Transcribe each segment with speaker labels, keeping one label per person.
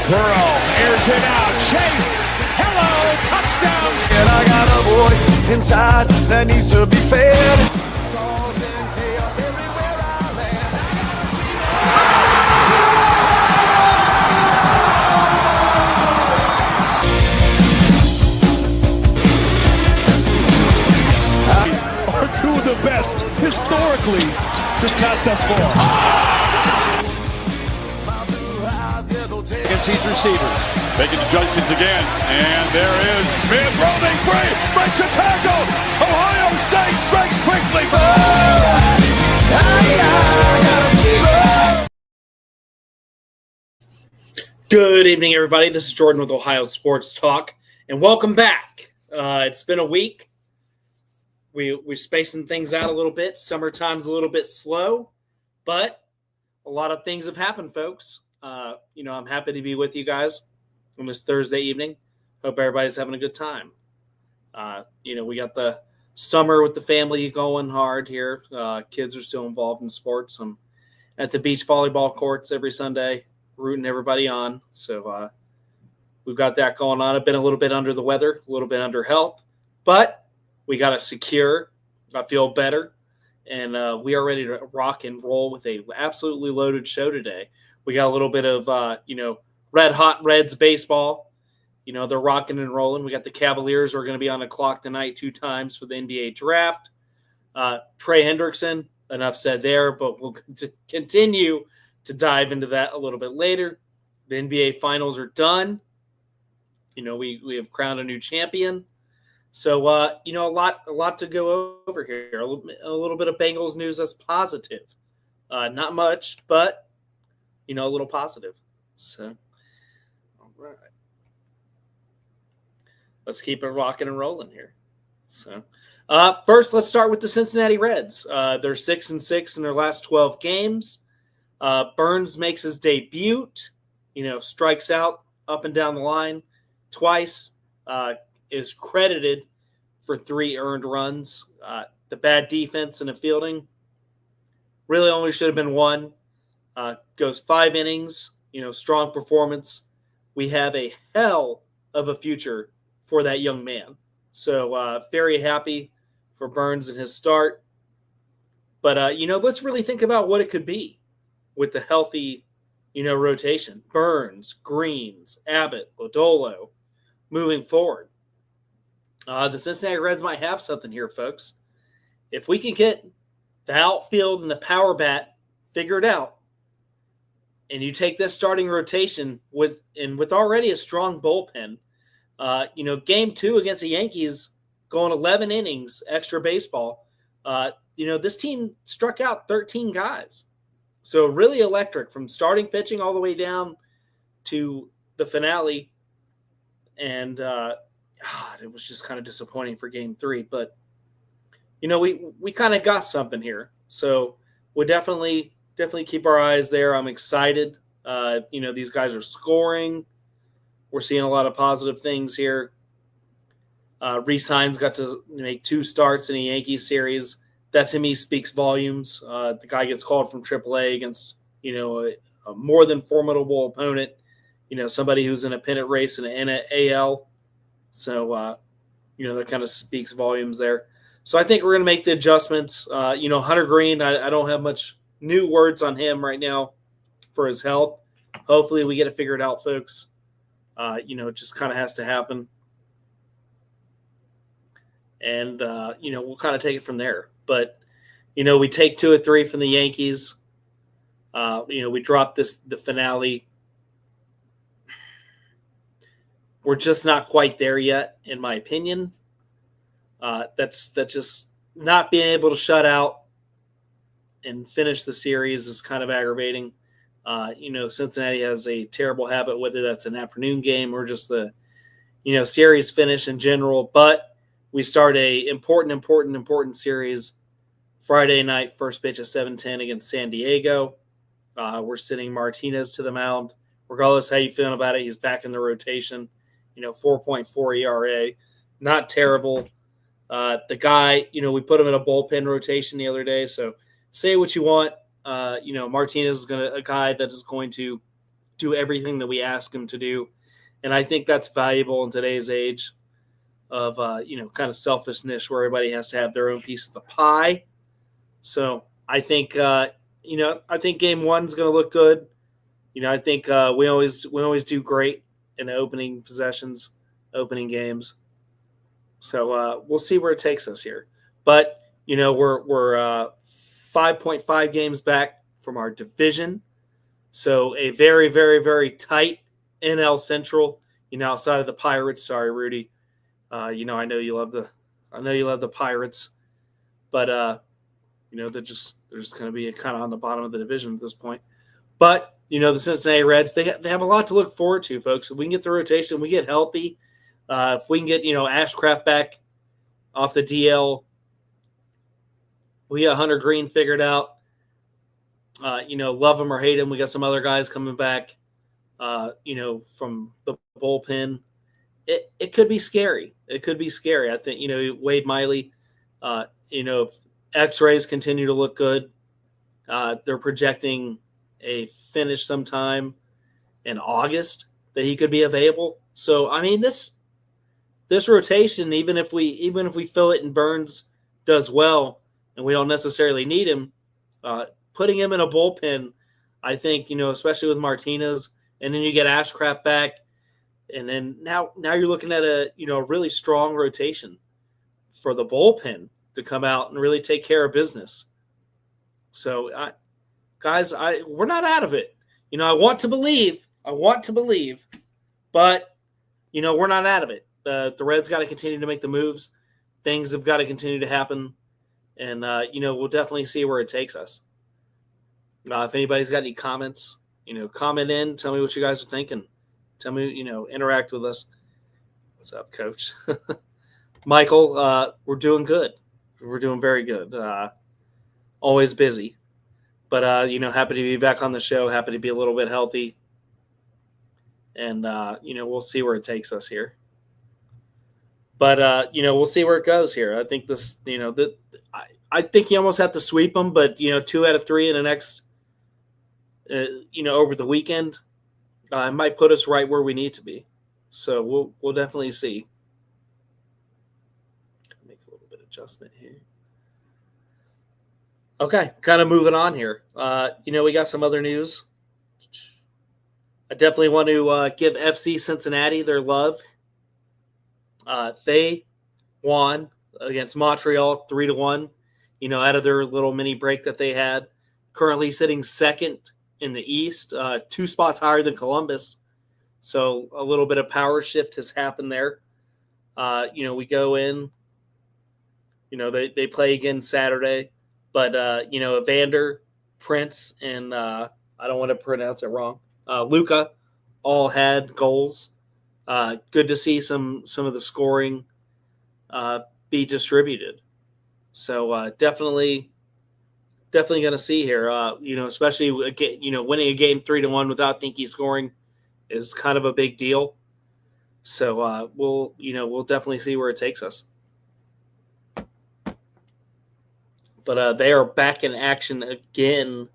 Speaker 1: Burrow airs it out. Chase. Hello. Touchdown.
Speaker 2: And I got a voice inside that needs to be fed. Causing chaos everywhere I
Speaker 1: Are two of the best historically, just not thus far. Against these receivers.
Speaker 3: Making the Junkins again, and there is Smith roaming free, breaks a tackle. Ohio State strikes quickly.
Speaker 4: Good evening, everybody. This is Jordan with Ohio Sports Talk, and welcome back. It's been a week. We're spacing things out a little bit. Summertime's a little bit slow, but a lot of things have happened, folks. I'm happy to be with you guys on this Thursday evening. Hope everybody's having a good time. We got the summer with the family going hard here. Kids are still involved in sports. I'm at the beach volleyball courts every Sunday, rooting everybody on. So we've got that going on. I've been a little bit under the weather, a little bit under health, but we got it secure. I feel better. And we are ready to rock and roll with a absolutely loaded show today. We got a little bit of, Red Hot Reds baseball. They're rocking and rolling. We got the Cavaliers who are going to be on the clock tonight 2 times for the NBA draft. Trey Hendrickson, enough said there, but we'll continue to dive into that a little bit later. The NBA finals are done. We have crowned a new champion. So, a lot to go over here. A little bit of Bengals news that's positive. Not much, but, a little positive. So, all right. Let's keep it rocking and rolling here. So, first, let's start with the Cincinnati Reds. They're 6-6 in their last 12 games. Burns makes his debut, strikes out up and down the line twice. Is credited for 3 earned runs. The bad defense and the fielding really only should have been 1. Goes 5 innings, strong performance. We have a hell of a future for that young man. So very happy for Burns and his start. But, let's really think about what it could be with the healthy, rotation. Burns, Greens, Abbott, Lodolo moving forward. The Cincinnati Reds might have something here, folks. If we can get the outfield and the power bat figured out, and you take this starting rotation with already a strong bullpen, game 2 against the Yankees, going 11 innings, extra baseball. This team struck out 13 guys. So really electric from starting pitching all the way down to the finale. And it was just kind of disappointing for game 3. But, we kind of got something here. So we'll definitely keep our eyes there. I'm excited. These guys are scoring. We're seeing a lot of positive things here. Reese Hines got to make 2 starts in a Yankees series. That to me speaks volumes. The guy gets called from AAA against, a more than formidable opponent. Somebody who's in a pennant race in an AL. So, that kind of speaks volumes there. So I think we're going to make the adjustments. Hunter Green, I don't have much new words on him right now for his health. Hopefully we get it figured out, folks. It just kind of has to happen. And, we'll kind of take it from there. But, we take 2 or 3 from the Yankees. We drop the finale. We're just not quite there yet, in my opinion. That's just not being able to shut out and finish the series is kind of aggravating. Cincinnati has a terrible habit, whether that's an afternoon game or just the, series finish in general. But we start a important series Friday night, first pitch at 7:10 against San Diego. We're sending Martinez to the mound. Regardless how you feeling about it, he's back in the rotation. 4.4 ERA, not terrible. The guy, we put him in a bullpen rotation the other day. So say what you want. Martinez is a guy that is going to, do everything that we ask him to do. And I think that's valuable in today's age of, kind of selfishness where everybody has to have their own piece of the pie. So I think, I think game one's going to look good. I think we always do great in the opening possessions, opening games. So we'll see where it takes us here. But, we're 5.5 games back from our division. So a very, very, very tight NL Central, outside of the Pirates. Sorry, Rudy. I know you love the Pirates, but they're just going to be kind of on the bottom of the division at this point. But the Cincinnati Reds, they have a lot to look forward to, folks. If we can get the rotation, we get healthy. If we can get Ashcraft back off the DL, we got Hunter Green figured out. Love him or hate him, we got some other guys coming back. From the bullpen. It could be scary. It could be scary. I think, Wade Miley, if X-rays continue to look good, they're projecting a finish sometime in August that he could be available. So, I mean, this rotation, even if we fill it and Burns does well and we don't necessarily need him, putting him in a bullpen, I think, especially with Martinez, and then you get Ashcraft back, and then now you're looking at a really strong rotation for the bullpen to come out and really take care of business. So, guys, we're not out of it. I want to believe, but we're not out of it. The Reds got to continue to make the moves. Things have got to continue to happen, and we'll definitely see where it takes us. If anybody's got any comments, comment in. Tell me what you guys are thinking. Tell me, interact with us. What's up, Coach? Michael, we're doing good. We're doing very good. Always busy. But, happy to be back on the show. Happy to be a little bit healthy. And, we'll see where it takes us here. But, we'll see where it goes here. I think this, I think you almost have to sweep them. But, 2 out of 3 in the next, over the weekend, it might put us right where we need to be. So we'll definitely see. Make a little bit of adjustment here. Okay, kind of moving on here. We got some other news. I definitely want to give FC Cincinnati their love. They won against Montreal 3-1, out of their little mini break that they had. Currently sitting second in the East, 2 spots higher than Columbus. So a little bit of power shift has happened there. We go in, they play again Saturday. But, Evander, Prince, and I don't want to pronounce it wrong, Luca all had goals. Good to see some of the scoring be distributed. So definitely going to see here, especially, winning a game 3-1 without Dinky scoring is kind of a big deal. So we'll definitely see where it takes us. But they are back in action again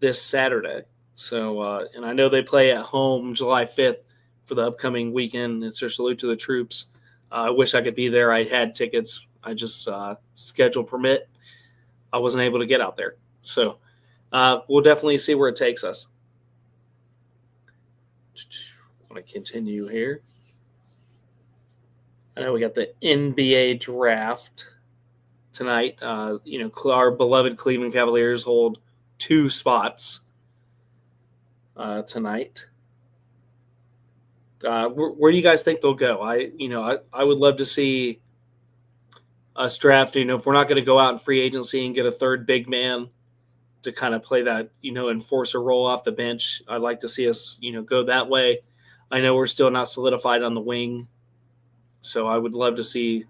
Speaker 4: this Saturday. So, and I know they play at home July 5th for the upcoming weekend. It's their salute to the troops. I wish I could be there. I had tickets. I just schedule permit. I wasn't able to get out there. So we'll definitely see where it takes us. I want to continue here. I know we got the NBA draft tonight. Our beloved Cleveland Cavaliers hold 2 spots tonight. Where do you guys think they'll go? I would love to see us draft. If we're not going to go out in free agency and get a third big man to kind of play that, enforcer role off the bench, I'd like to see us, go that way. I know we're still not solidified on the wing, so I would love to see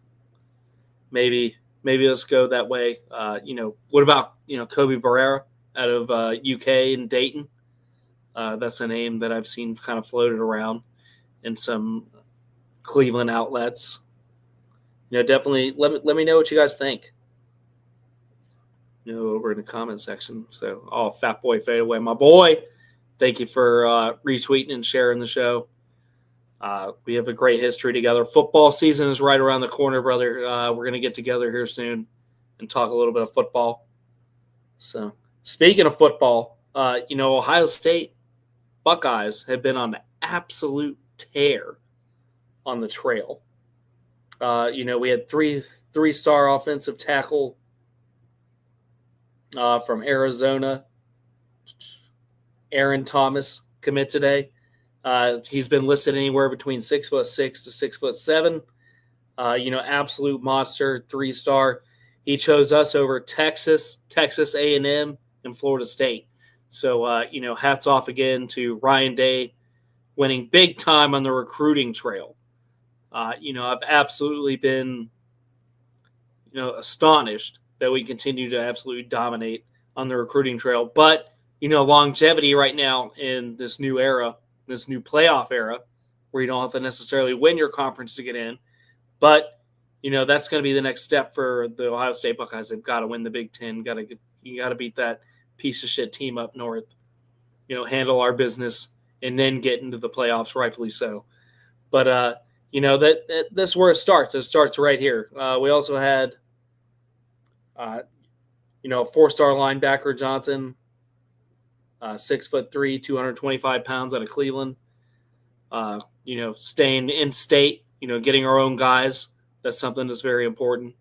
Speaker 4: maybe let's go that way. What about, Kobe Barrera out of UK and Dayton? That's a name that I've seen kind of floated around in some Cleveland outlets. Definitely let me know what you guys think. Over in the comment section. So, Fat Boy Fade Away. My boy, Thank you for retweeting and sharing the show. We have a great history together. Football season is right around the corner, brother. We're going to get together here soon and talk a little bit of football. So, speaking of football, Ohio State Buckeyes have been on an absolute tear on the trail. We had three-star offensive tackle from Arizona, Aaron Thomas, commit today. He's been listed anywhere between 6'6" to 6'7". Absolute monster, 3-star. He chose us over Texas A&M, and Florida State. So, hats off again to Ryan Day, winning big time on the recruiting trail. I've absolutely been, astonished that we continue to absolutely dominate on the recruiting trail. But, longevity right now in this new era, this new playoff era, where you don't have to necessarily win your conference to get in. But, that's going to be the next step for the Ohio State Buckeyes. They've got to win the Big Ten. You got to beat that piece of shit team up north. Handle our business and then get into the playoffs, rightfully so. But, that's where it starts. It starts right here. We also had, a 4-star linebacker, Johnson, 6'3", 225 pounds out of Cleveland. Staying in state, getting our own guys. That's something that's very important.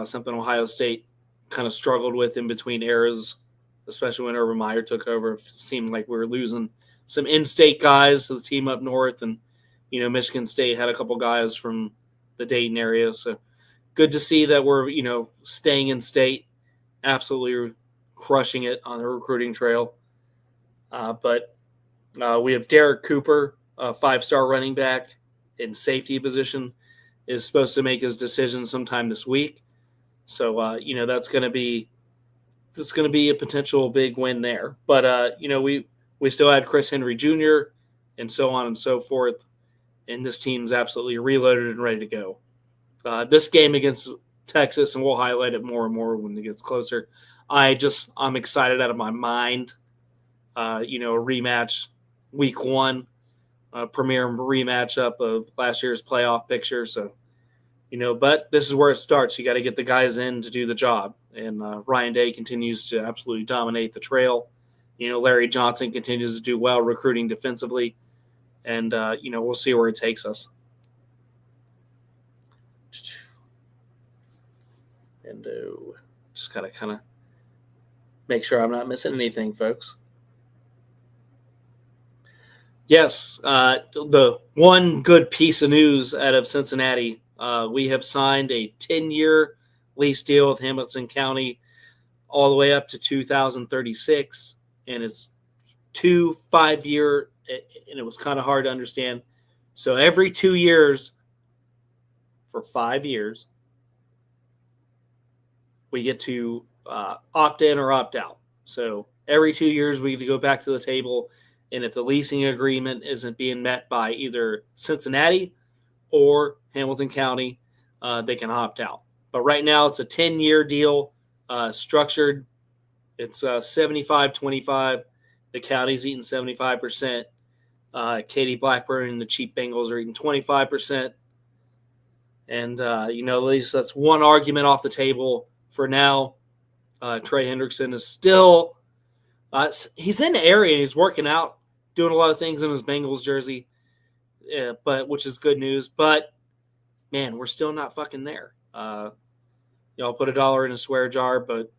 Speaker 4: Something Ohio State kind of struggled with in between eras, especially when Urban Meyer took over. It seemed like we were losing some in-state guys to the team up north, and Michigan State had a couple guys from the Dayton area. So good to see that we're staying in state, absolutely crushing it on the recruiting trail. But we have Derek Cooper, a 5-star running back in safety position, is supposed to make his decision sometime this week. So, that's going to be a potential big win there. But, we still had Chris Henry Jr. and so on and so forth. And this team's absolutely reloaded and ready to go. This game against Texas, and we'll highlight it more and more when it gets closer. I'm excited out of my mind. A rematch week 1, premier rematch up of last year's playoff picture. So, but this is where it starts. You got to get the guys in to do the job. And Ryan Day continues to absolutely dominate the trail. Larry Johnson continues to do well recruiting defensively. And, we'll see where it takes us. And just got to kind of make sure I'm not missing anything, folks. Yes, the one good piece of news out of Cincinnati, we have signed a 10-year lease deal with Hamilton County all the way up to 2036, and it's 2 5-year, and it was kind of hard to understand. So every 2 years for 5 years, we get to opt in or opt out. So every 2 years, we get to go back to the table. And if the leasing agreement isn't being met by either Cincinnati or Hamilton County, they can opt out. But right now, it's a 10-year deal structured. It's 75-25. The county's eating 75%. Katie Blackburn and the Chief Bengals are eating 25%. And, at least that's one argument off the table for now. Trey Hendrickson is still he's in the area and he's working out, doing a lot of things in his Bengals jersey, but which is good news. But, man, we're still not fucking there. I'll put $1 in a swear jar, but,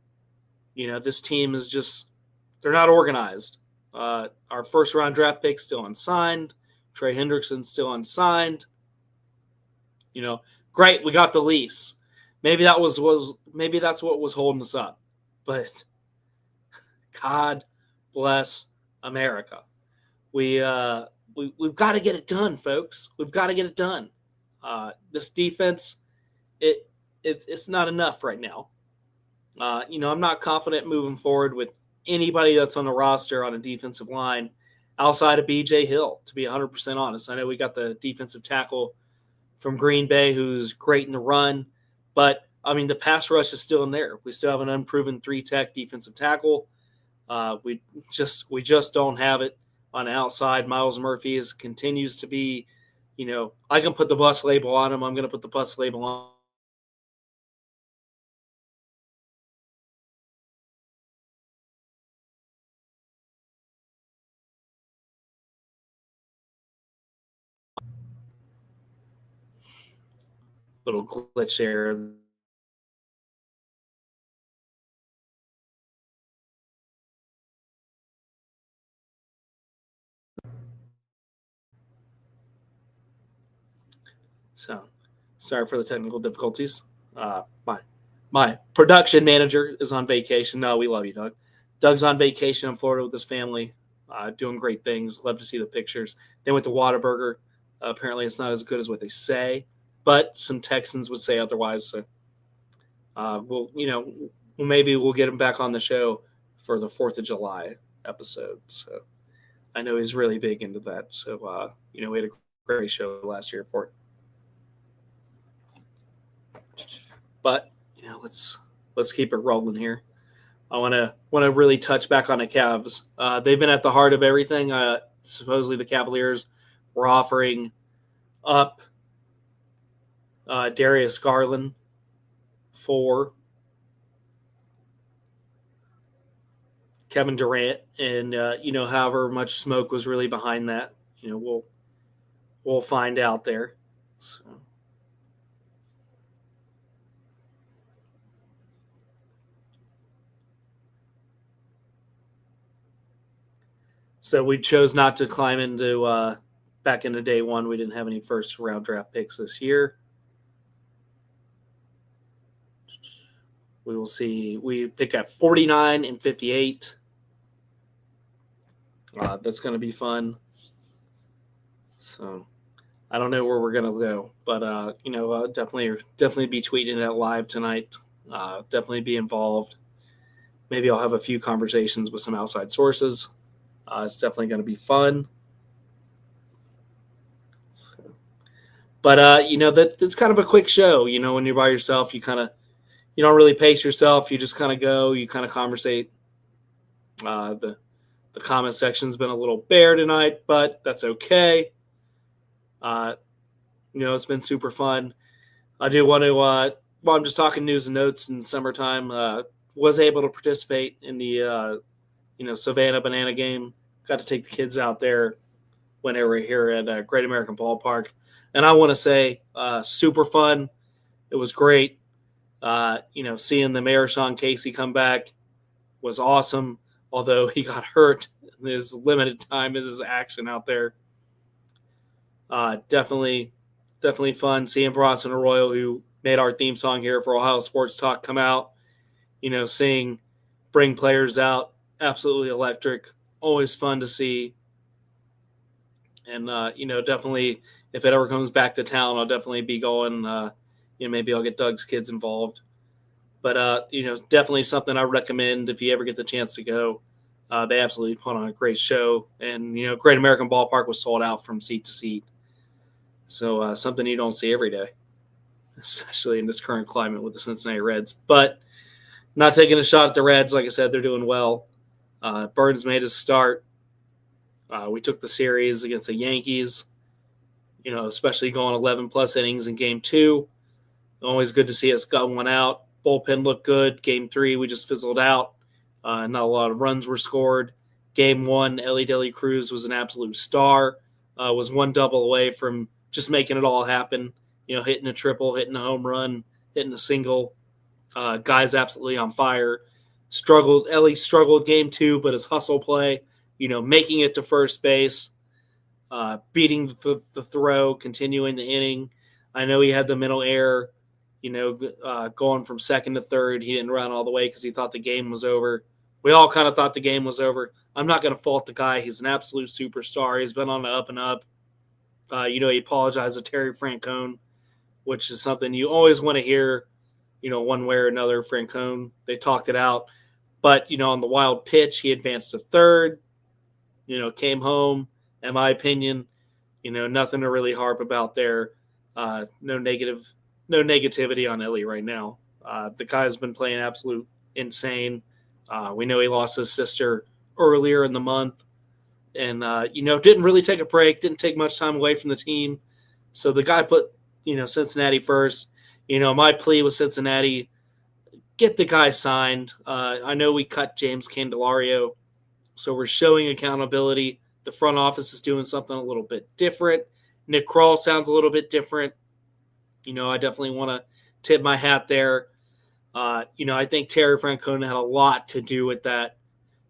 Speaker 4: this team is just – they're not organized. Our first-round draft pick's still unsigned. Trey Hendrickson's still unsigned. Great, we got the lease. Maybe that's what was holding us up. But God bless America. We've got to get it done, folks. We've got to get it done. This defense, it's not enough right now. I'm not confident moving forward with anybody that's on the roster on a defensive line outside of B.J. Hill, to be 100% honest. I know we got the defensive tackle from Green Bay who's great in the run, but, the pass rush is still in there. We still have an unproven 3-tech defensive tackle. We just don't have it on the outside. Miles Murphy continues to be, I can put the bus label on him. I'm going to put the bus label on. Little glitch there. So, sorry for the technical difficulties. My production manager is on vacation. No, we love you, Doug. Doug's on vacation in Florida with his family, doing great things. Love to see the pictures. They went to Whataburger. Apparently, it's not as good as what they say, but some Texans would say otherwise. So, maybe we'll get him back on the show for the 4th of July episode. So, I know he's really big into that. So, we had a great show last year for it. But let's keep it rolling here. I want to really touch back on the Cavs. They've been at the heart of everything. Supposedly the Cavaliers were offering up Darius Garland for Kevin Durant, and however much smoke was really behind that, we'll find out there. So we chose not to climb into back into day one. We didn't have any first round draft picks this year. We will see. We pick at 49 and 58. That's going to be fun. So I don't know where we're going to go, but definitely be tweeting it live tonight. Definitely be involved. Maybe I'll have a few conversations with some outside sources. It's definitely going to be fun. But that's kind of a quick show. When you're by yourself, you don't really pace yourself. You just kind of go. You kind of conversate. The comment section's been a little bare tonight, but that's okay. It's been super fun. I do want to. While I'm just talking news and notes in summertime, was able to participate in the Savannah Banana game. Got to take the kids out there when they were here at Great American Ballpark. And I want to say super fun. It was great. Seeing the Mayor Sean Casey come back was awesome, although he got hurt in his limited time as his action out there. Definitely fun. Seeing Bronson Arroyo, who made our theme song here for Ohio Sports Talk, come out, bring players out. Absolutely electric. Always fun to see. And, definitely if it ever comes back to town, I'll definitely be going. Maybe I'll get Doug's kids involved. But, definitely something I recommend if you ever get the chance to go. They absolutely put on a great show. And, Great American Ballpark was sold out from seat to seat. So something you don't see every day, especially in this current climate with the Cincinnati Reds. But not taking a shot at the Reds. Like I said, they're doing well. Burns made his start. We took the series against the Yankees, especially going 11-plus innings in Game 2. Always good to see us got one out. Bullpen looked good. Game 3, we just fizzled out. Not a lot of runs were scored. Game 1, Ellie Deli Cruz was an absolute star. Was one double away from just making it all happen. Hitting a triple, hitting a home run, hitting a single. Guy's absolutely on fire. Ellie struggled Game 2, but his hustle play, making it to first base, beating the throw, continuing the inning. I know he had the mental error, going from second to third. He didn't run all the way because he thought the game was over. We all kind of thought the game was over. I'm not going to fault the guy. He's an absolute superstar. He's been on the up and up. He apologized to Terry Francone, which is something you always want to hear, one way or another. Francone, they talked it out. But, on the wild pitch, he advanced to third, came home. In my opinion, nothing to really harp about there. No negativity on Ellie right now. The guy's been playing absolute insane. We know he lost his sister earlier in the month, and didn't really take a break, didn't take much time away from the team. So the guy put Cincinnati first. My plea with Cincinnati, get the guy signed. I know we cut James Candelario, so we're showing accountability. The front office is doing something a little bit different. Nick Kroll sounds a little bit different. I definitely want to tip my hat there. I think Terry Francona had a lot to do with that.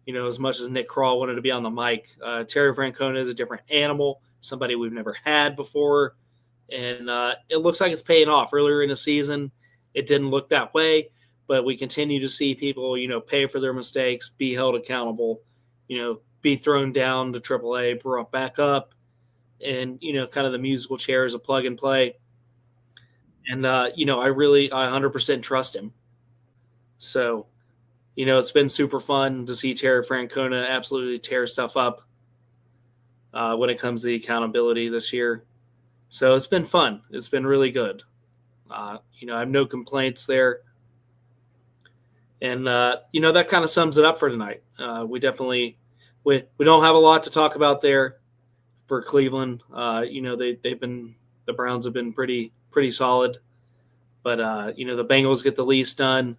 Speaker 4: As much as Nick Kroll wanted to be on the mic, Terry Francona is a different animal, somebody we've never had before. And it looks like it's paying off. Earlier in the season, it didn't look that way, but we continue to see people, pay for their mistakes, be held accountable, be thrown down to AAA, brought back up, and, kind of the musical chairs of plug and play. And, I 100% trust him. So, it's been super fun to see Terry Francona absolutely tear stuff up when it comes to the accountability this year. So it's been fun. It's been really good. I have no complaints there. And, that kind of sums it up for tonight. We definitely we don't have a lot to talk about there for Cleveland. The Browns have been pretty solid. But, the Bengals get the least done.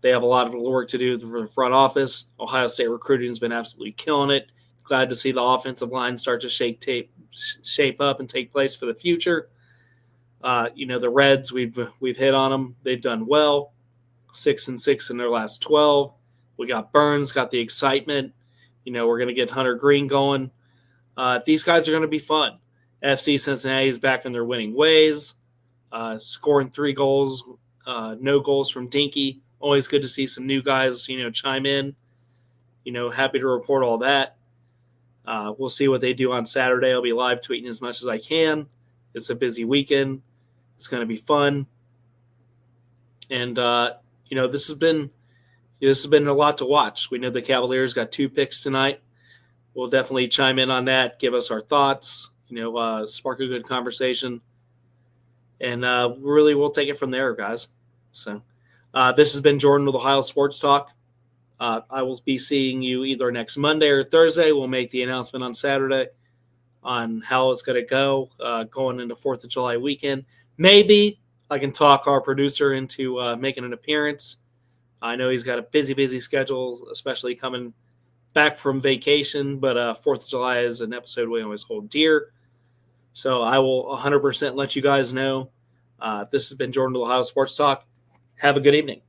Speaker 4: They have a lot of work to do for the front office. Ohio State recruiting has been absolutely killing it. Glad to see the offensive line start to shape up and take place for the future. The Reds, we've hit on them. They've done well, 6-6 in their last 12. We got Burns, got the excitement. We're going to get Hunter Green going. These guys are going to be fun. FC Cincinnati is back in their winning ways, scoring 3 goals, no goals from Dinky. Always good to see some new guys, chime in. Happy to report all that. We'll see what they do on Saturday. I'll be live tweeting as much as I can. It's a busy weekend. It's going to be fun. And, this has been a lot to watch. We know the Cavaliers got 2 picks tonight. We'll definitely chime in on that, give us our thoughts, spark a good conversation. And really we'll take it from there, guys. So this has been Jordan with Ohio Sports Talk. I will be seeing you either next Monday or Thursday. We'll make the announcement on Saturday on how it's going to go going into 4th of July weekend. Maybe I can talk our producer into making an appearance. I know he's got a busy schedule, especially coming back from vacation, but 4th of July is an episode we always hold dear. So I will 100% let you guys know. This has been Jordan with Ohio Sports Talk. Have a good evening.